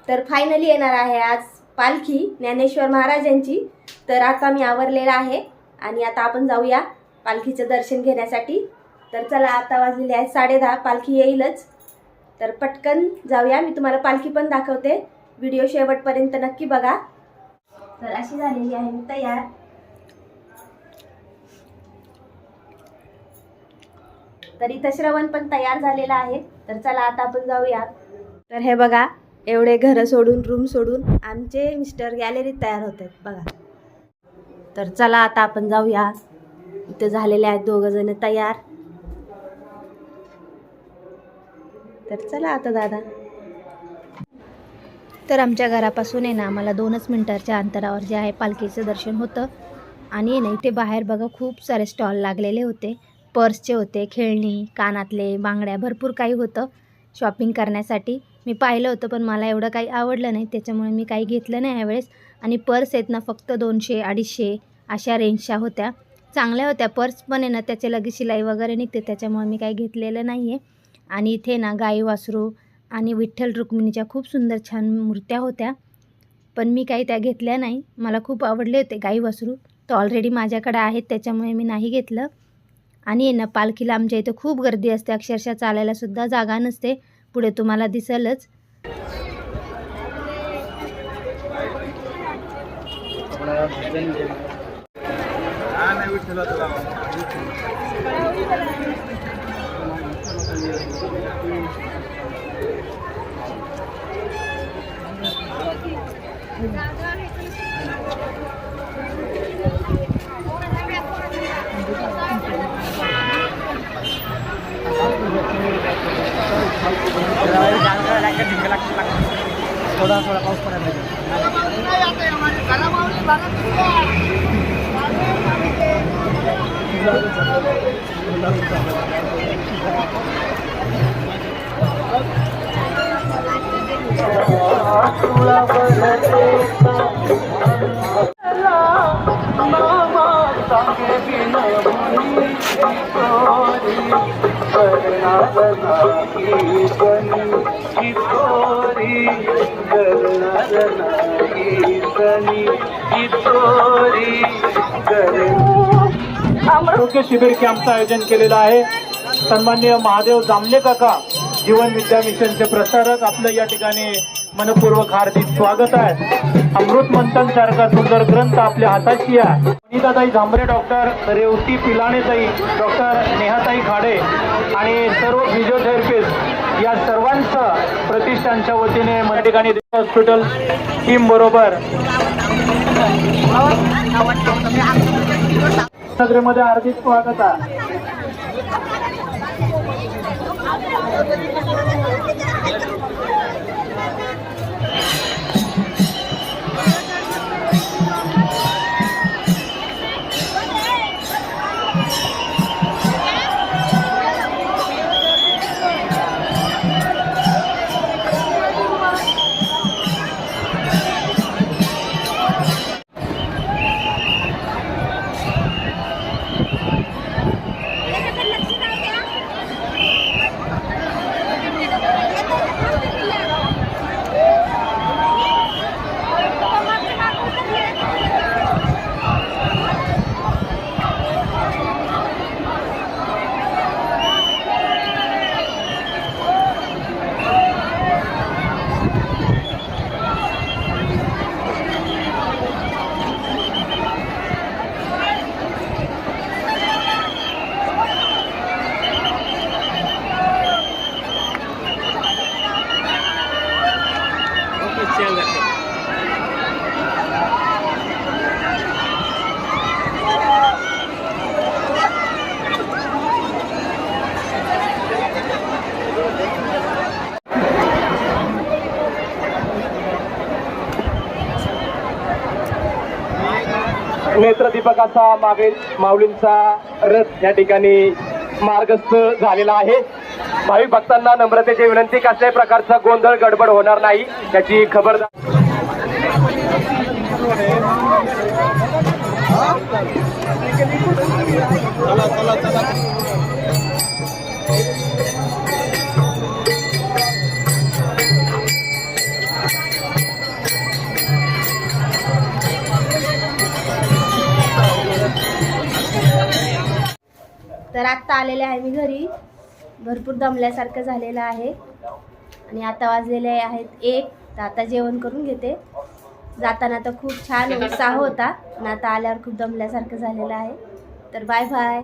तर फायनली येणार आहे आज पालखी ज्ञानेश्वर महाराजांची। तर आता मी आवरलेला आहे आणि आता आपण जाऊया पालखीचं दर्शन घेण्यासाठी। तर चला, आता वाजलेले आहेत 10:30, पालखी येईलच, तर पटकन जाऊया। मी तुम्हाला पालखी पण दाखवते, व्हिडिओ शेवटपर्यंत नक्की बघा। तर अशी झालेली आहे मी तयार। तर इथं श्रवण पण तयार झालेला आहे। तर चला आता आपण जाऊया। तर हे बघा, एवढे घर सोडून, रूम सोडून आमचे मिस्टर गॅलरीत तयार होत आहेत बघा। तर चला आता आपण जाऊया। इथे झालेले आहेत दोघं जण तयार। तर चला आता दादा। तर आमच्या घरापासून आहे ना आम्हाला 2च मिनिटाच्या अंतरावर जे आहे पालखीचं दर्शन होतं। आणि ना इथे बाहेर बघा खूप सारे स्टॉल लागलेले होते, पर्सचे होते, खेळणी, कानातले, बांगड्या, भरपूर काही होतं शॉपिंग करण्यासाठी। मी पाहिलं होतं पण मला एवढं काही आवडलं नाही, त्याच्यामुळे मी काही घेतलं नाही यावेळेस। आणि पर्स आहेत ना फक्त 200-250 अशा रेंजच्या होत्या, चांगल्या होत्या पर्स, पण आहे ना त्याचे लगेच शिलाई वगैरे निघते, त्याच्यामुळे मी काही घेतलेलं नाही आहे। आणि इथे ना गाई वासरू आणि विठ्ठल रुक्मिणीच्या खूप सुंदर छान मूर्त्या होत्या, पण मी काही त्या घेतल्या नाही। मला खूप आवडले होते गाई वासरू, तर ऑलरेडी माझ्याकडे आहेत, त्याच्यामुळे मी नाही घेतलं। आणि ना पालखीला आमच्या इथे खूप गर्दी असते, अक्षरशः चालायला सुद्धा जागा नसते, पुढे तुम्हाला दिसेलच। थोड़ा पाऊस पडायला आरोग्य शिबिर कॅम्पचं आयोजन केलेलं आहे। सन्माननीय महादेव जामले काका जीवन विद्या मिशनचे प्रसारक, आपलं या ठिकाणी मनपूर्वक हार्दिक स्वागत आहे। अमृत मंथन सारखा सुंदर ग्रंथ आपल्या हाताशी आहे। अनिताताई झांबरे, डॉक्टर रेवती पिलाणेताई, डॉक्टर नेहाताई खाडे आणि सर्व फिजिओथेरपिस्ट या सर्वांचं प्रतिष्ठानच्या वतीने या ठिकाणी हॉस्पिटल टीम बरोबर नगरीमध्ये हार्दिक स्वागत आहे। नेत्रदीपकाचा मागे माऊलींचा रथ या ठिकाणी मार्गस्थ झालेला आहे। भाविक भक्तांना नम्रतेची विनंती, कसल्याही प्रकारचा गोंधळ गडबड होणार नाही याची खबरदारी। तर आत्ता आलेले आहे मी घरी. भरपूर दमल्यासारखं झालेलं आहे आणि आता वाजलेले आहेत 1. तर आता जेवण करून घेते. जाताना तर खूप छान उत्साह होता आणि आता आल्यावर खूप दमल्यासारखं झालेलं आहे. तर बाय बाय.